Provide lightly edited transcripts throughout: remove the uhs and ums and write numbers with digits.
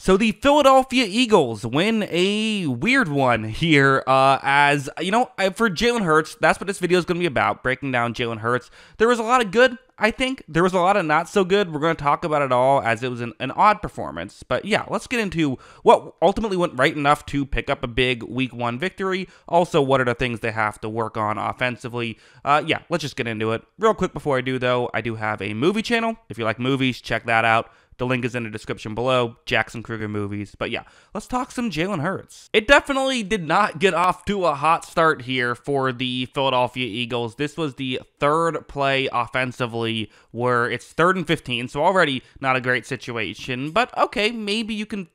So the Philadelphia Eagles win a weird one here, as, you know, for Jalen Hurts. That's what this video is going to be about, breaking down Jalen Hurts. There was a lot of good, I think. There was a lot of not so good. We're going to talk about it all, as it was an odd performance. But yeah, let's get into what ultimately went right enough to pick up a big Week 1 victory. Also, what are the things they have to work on offensively? Yeah, let's just get into it. Real quick before I do, though, I do have a movie channel. If you like movies, check that out. The link is in the description below, Jackson Kruger Movies. But yeah, let's talk some Jalen Hurts. It definitely did not get off to a hot start here for the Philadelphia Eagles. This was the third play offensively where it's 3rd and 15, so already not a great situation. But okay, maybe you can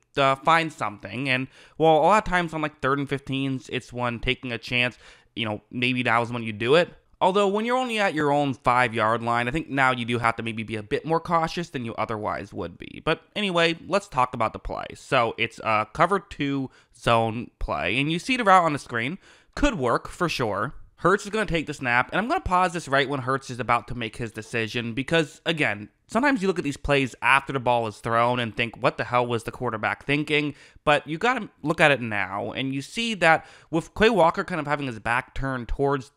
find something. And well, a lot of times on like 3rd and 15s, it's one taking a chance. You know, maybe that was when you do it. Although, when you're only at your own 5-yard line, I think now you do have to maybe be a bit more cautious than you otherwise would be. But anyway, let's talk about the play. So, it's a cover 2 zone play, and you see the route on the screen. Could work, for sure. Hurts is going to take the snap, and I'm going to pause this right when Hurts is about to make his decision, because, again, sometimes you look at these plays after the ball is thrown and think, what the hell was the quarterback thinking? But you got to look at it now, and you see that with Quay Walker kind of having his back turned towards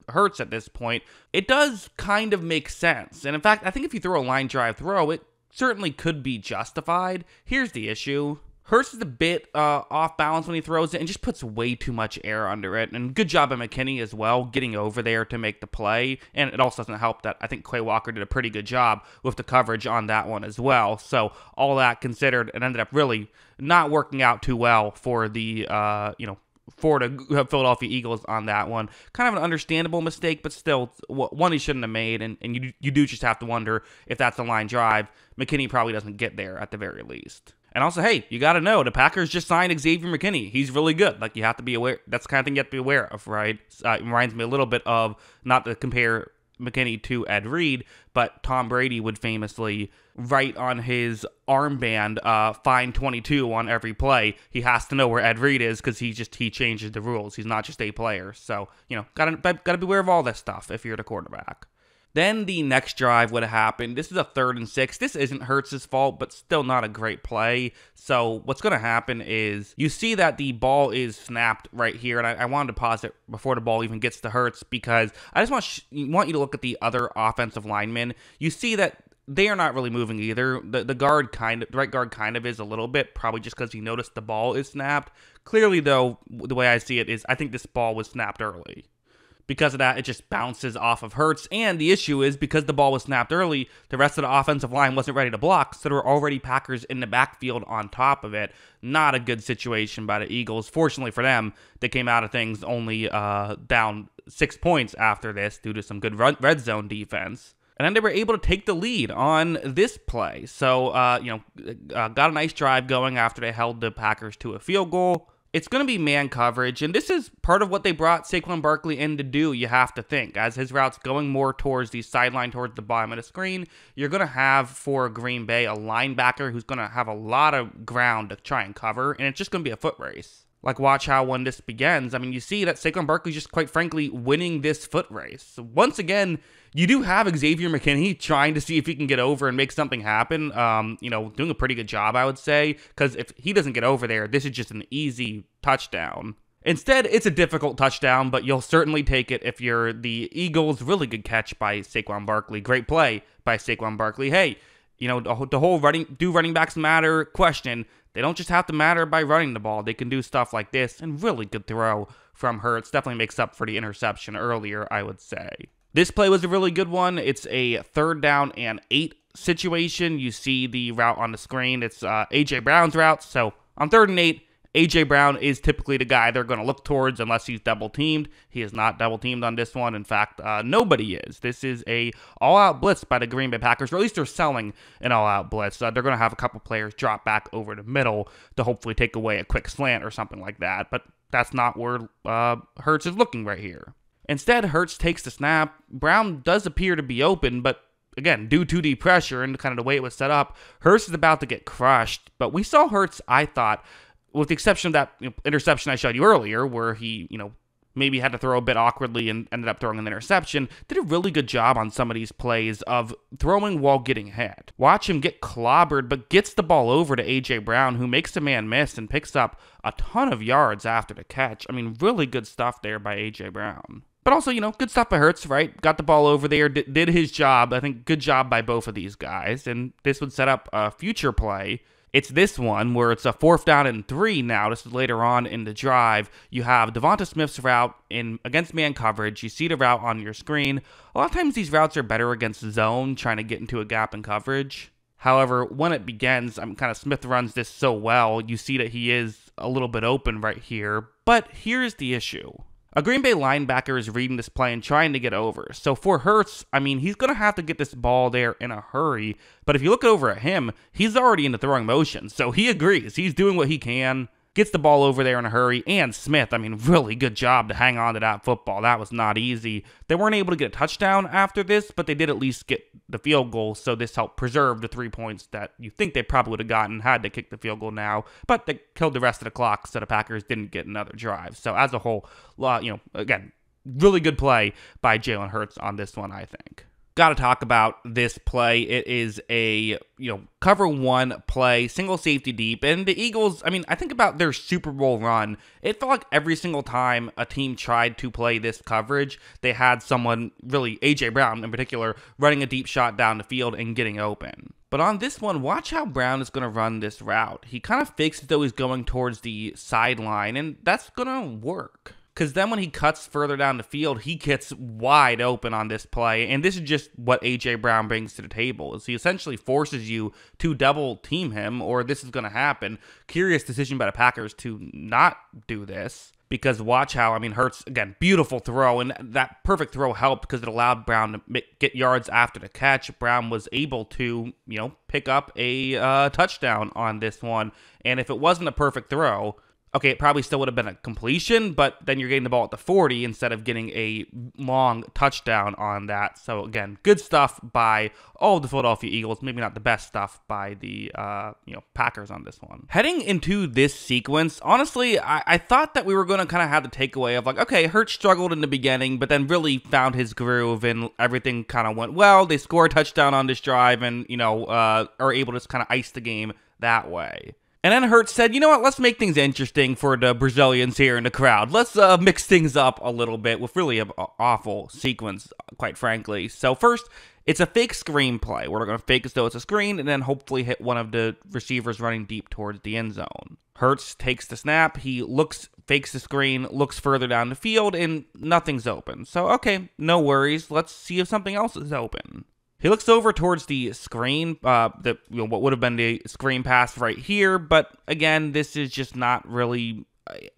Hurts at this point, it does kind of make sense. And in fact, I think if you throw a line drive throw, it certainly could be justified. Here's the issue. Hurts is a bit off balance when he throws it and just puts way too much air under it. And good job by McKinney as well, getting over there to make the play. And it also doesn't help that I think Quay Walker did a pretty good job with the coverage on that one as well. So all that considered, it ended up really not working out too well for the, for the Philadelphia Eagles on that one. Kind of an understandable mistake, but still one he shouldn't have made, and you do just have to wonder if that's a line drive. McKinney probably doesn't get there at the very least. And also, hey, you got to know, the Packers just signed Xavier McKinney. He's really good. Like, you have to be aware. That's the kind of thing you have to be aware of, right? It reminds me a little bit of, not to compare McKinney to Ed Reed, but Tom Brady would famously write on his armband, fine 22 on every play. He has to know where Ed Reed is because he changes the rules. He's not just a player. So, you know, gotta be aware of all this stuff if you're the quarterback. Then the next drive would have happened. This is a 3rd and 6. This isn't Hurts' fault, but still not a great play. So what's going to happen is you see that the ball is snapped right here. And I wanted to pause it before the ball even gets to Hurts because I just want you to look at the other offensive linemen. You see that they are not really moving either. The right guard kind of is a little bit, probably just because he noticed the ball is snapped. Clearly, though, the way I see it is I think this ball was snapped early. Because of that, it just bounces off of Hurts. And the issue is, because the ball was snapped early, the rest of the offensive line wasn't ready to block, so there were already Packers in the backfield on top of it. Not a good situation by the Eagles. Fortunately for them, they came out of things only down 6 points after this due to some good red zone defense. And then they were able to take the lead on this play. So, got a nice drive going after they held the Packers to a field goal. It's going to be man coverage, and this is part of what they brought Saquon Barkley in to do, you have to think. As his route's going more towards the sideline, towards the bottom of the screen, you're going to have, for Green Bay, a linebacker who's going to have a lot of ground to try and cover, and it's just going to be a foot race. Like, watch how when this begins, I mean, you see that Saquon Barkley's just, quite frankly, winning this foot race. So once again, you do have Xavier McKinney trying to see if he can get over and make something happen. Doing a pretty good job, I would say, because if he doesn't get over there, this is just an easy touchdown. Instead, it's a difficult touchdown, but you'll certainly take it if you're the Eagles. Really good catch by Saquon Barkley. Great play by Saquon Barkley. Hey, the whole running backs matter question. They don't just have to matter by running the ball. They can do stuff like this, and really good throw from Hurts. Definitely makes up for the interception earlier, I would say. This play was a really good one. It's a 3rd down and 8 situation. You see the route on the screen. It's A.J. Brown's route. So on 3rd and 8, A.J. Brown is typically the guy they're going to look towards unless he's double-teamed. He is not double-teamed on this one. In fact, nobody is. This is a all-out blitz by the Green Bay Packers, or at least they're selling an all-out blitz. They're going to have a couple players drop back over the middle to hopefully take away a quick slant or something like that. But that's not where Hurts is looking right here. Instead, Hurts takes the snap. Brown does appear to be open, but again, due to the pressure and kind of the way it was set up, Hurts is about to get crushed. But we saw Hurts, I thought, with the exception of that interception I showed you earlier, where he, maybe had to throw a bit awkwardly and ended up throwing an interception, did a really good job on some of these plays of throwing while getting hit. Watch him get clobbered, but gets the ball over to A.J. Brown, who makes a man miss and picks up a ton of yards after the catch. I mean, really good stuff there by A.J. Brown. But also, good stuff by Hurts, right? Got the ball over there, did his job. I think good job by both of these guys, and this would set up a future play. It's this one where it's a 4th down and 3 now. This is later on in the drive. You have Devonta Smith's route against man coverage. You see the route on your screen. A lot of times these routes are better against zone, trying to get into a gap in coverage. However, when it begins, Smith runs this so well, you see that he is a little bit open right here. But here's the issue. A Green Bay linebacker is reading this play and trying to get over. So for Hurts, he's going to have to get this ball there in a hurry. But if you look over at him, he's already in the throwing motion. So he agrees. He's doing what he can. Gets the ball over there in a hurry. And Smith, really good job to hang on to that football. That was not easy. They weren't able to get a touchdown after this, but they did at least get the field goal. So this helped preserve the 3 points that you think they probably would have gotten had they kicked the field goal now. But they killed the rest of the clock, so the Packers didn't get another drive. So as a whole, again, really good play by Jalen Hurts on this one, I think. Got to talk about this play. It is a, cover 1 play, single safety deep. And the Eagles, I think about their Super Bowl run. It felt like every single time a team tried to play this coverage, they had someone, really A.J. Brown in particular, running a deep shot down the field and getting open. But on this one, watch how Brown is going to run this route. He kind of fakes as though he's going towards the sideline, and that's going to work. Because then when he cuts further down the field, he gets wide open on this play. And this is just what A.J. Brown brings to the table. Is he essentially forces you to double team him, or this is going to happen. Curious decision by the Packers to not do this. Because watch how, Hurts, again, beautiful throw. And that perfect throw helped because it allowed Brown to get yards after the catch. Brown was able to, pick up a touchdown on this one. And if it wasn't a perfect throw, okay, it probably still would have been a completion, but then you're getting the ball at the 40 instead of getting a long touchdown on that. So again, good stuff by all of the Philadelphia Eagles. Maybe not the best stuff by the Packers on this one. Heading into this sequence, honestly, I thought that we were going to kind of have the takeaway of okay, Hurts struggled in the beginning, but then really found his groove and everything kind of went well. They score a touchdown on this drive and, are able to just kind of ice the game that way. And then Hurts said, you know what, let's make things interesting for the Brazilians here in the crowd. Let's mix things up a little bit with really an awful sequence, quite frankly. So first, it's a fake screen play. We're going to fake as though it's a screen and then hopefully hit one of the receivers running deep towards the end zone. Hurts takes the snap. He fakes the screen, looks further down the field, and nothing's open. So, okay, no worries. Let's see if something else is open. He looks over towards the screen, what would have been the screen pass right here, but again, this is just not really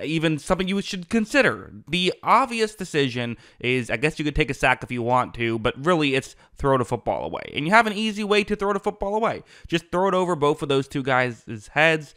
even something you should consider. The obvious decision is, I guess you could take a sack if you want to, but really it's throw the football away. And you have an easy way to throw the football away. Just throw it over both of those two guys' heads.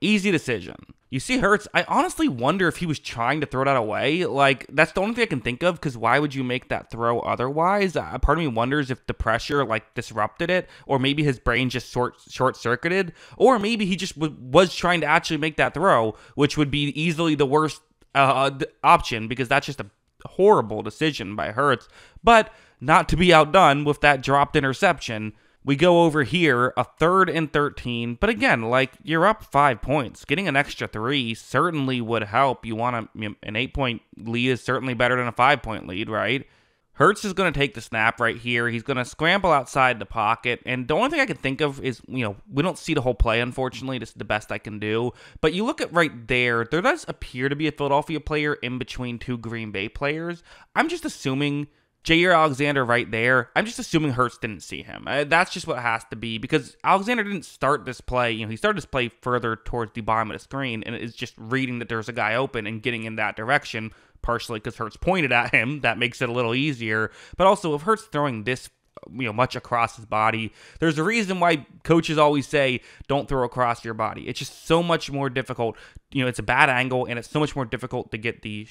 Easy decision. You see Hurts, I honestly wonder if he was trying to throw that away. That's the only thing I can think of, because why would you make that throw otherwise? Part of me wonders if the pressure, disrupted it, or maybe his brain just short-circuited, or maybe he just was trying to actually make that throw, which would be easily the worst option, because that's just a horrible decision by Hurts. But not to be outdone with that dropped interception, we go over here, a 3rd and 13, but again, you're up 5 points. Getting an extra 3 certainly would help. You want an 8-point lead is certainly better than a 5-point lead, right? Hurts is going to take the snap right here. He's going to scramble outside the pocket, and the only thing I can think of is, we don't see the whole play, unfortunately. This is the best I can do, but you look at right there, there does appear to be a Philadelphia player in between 2 Green Bay players. I'm just assuming Jair Alexander right there, I'm just assuming Hurts didn't see him. That's just what it has to be, because Alexander didn't start this play. He started this play further towards the bottom of the screen, and it's just reading that there's a guy open and getting in that direction, partially because Hurts pointed at him. That makes it a little easier. But also, if Hurts throwing this much across his body, there's a reason why coaches always say don't throw across your body. It's just so much more difficult. It's a bad angle, and it's so much more difficult to get the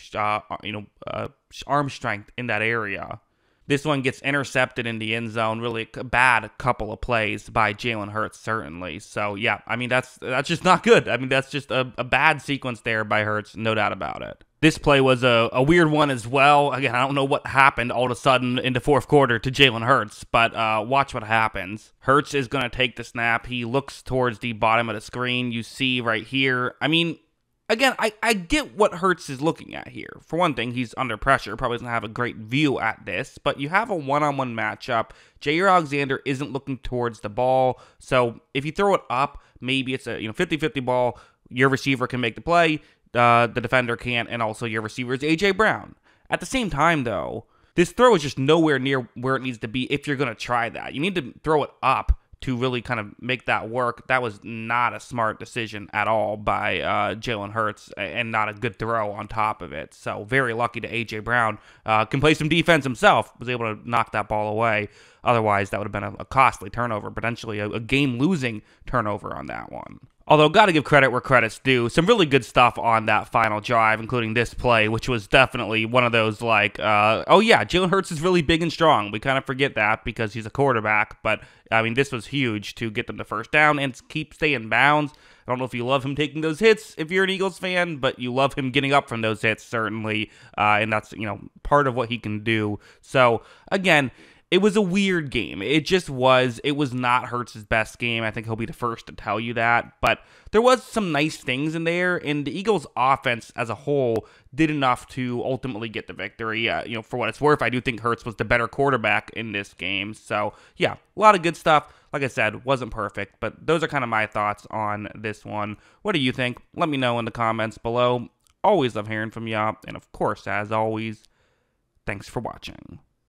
arm strength in that area. This one gets intercepted in the end zone. Really a bad couple of plays by Jalen Hurts, certainly. So yeah, that's just not good. That's just a bad sequence there by Hurts, no doubt about it. This play was a weird one as well. Again, I don't know what happened all of a sudden in the fourth quarter to Jalen Hurts, but watch what happens. Hurts is going to take the snap. He looks towards the bottom of the screen. You see right here. I mean, again, I get what Hurts is looking at here. For one thing, he's under pressure. Probably doesn't have a great view at this, but you have a one-on-one matchup. Jair Alexander isn't looking towards the ball, so if you throw it up, maybe it's a 50-50 ball. Your receiver can make the play. The defender can't, and also your receiver is A.J. Brown. At the same time, though, this throw is just nowhere near where it needs to be if you're going to try that. You need to throw it up to really kind of make that work. That was not a smart decision at all by Jalen Hurts, and not a good throw on top of it. So very lucky to A.J. Brown. Can play some defense himself, was able to knock that ball away. Otherwise, that would have been a costly turnover, potentially a game-losing turnover on that one. Although, got to give credit where credit's due. Some really good stuff on that final drive, including this play, which was definitely one of those like, oh yeah, Jalen Hurts is really big and strong. We kind of forget that because he's a quarterback. But, I mean, this was huge to get them the first down and keep staying bounds. I don't know if you love him taking those hits if you're an Eagles fan, but you love him getting up from those hits, certainly. And that's, part of what he can do. So, again, it was a weird game. It just was. It was not Hurts' best game. I think he'll be the first to tell you that. But there was some nice things in there, and the Eagles' offense as a whole did enough to ultimately get the victory. For what it's worth, I do think Hurts was the better quarterback in this game. So, yeah, a lot of good stuff. Like I said, wasn't perfect, but those are kind of my thoughts on this one. What do you think? Let me know in the comments below. Always love hearing from y'all. And, of course, as always, thanks for watching.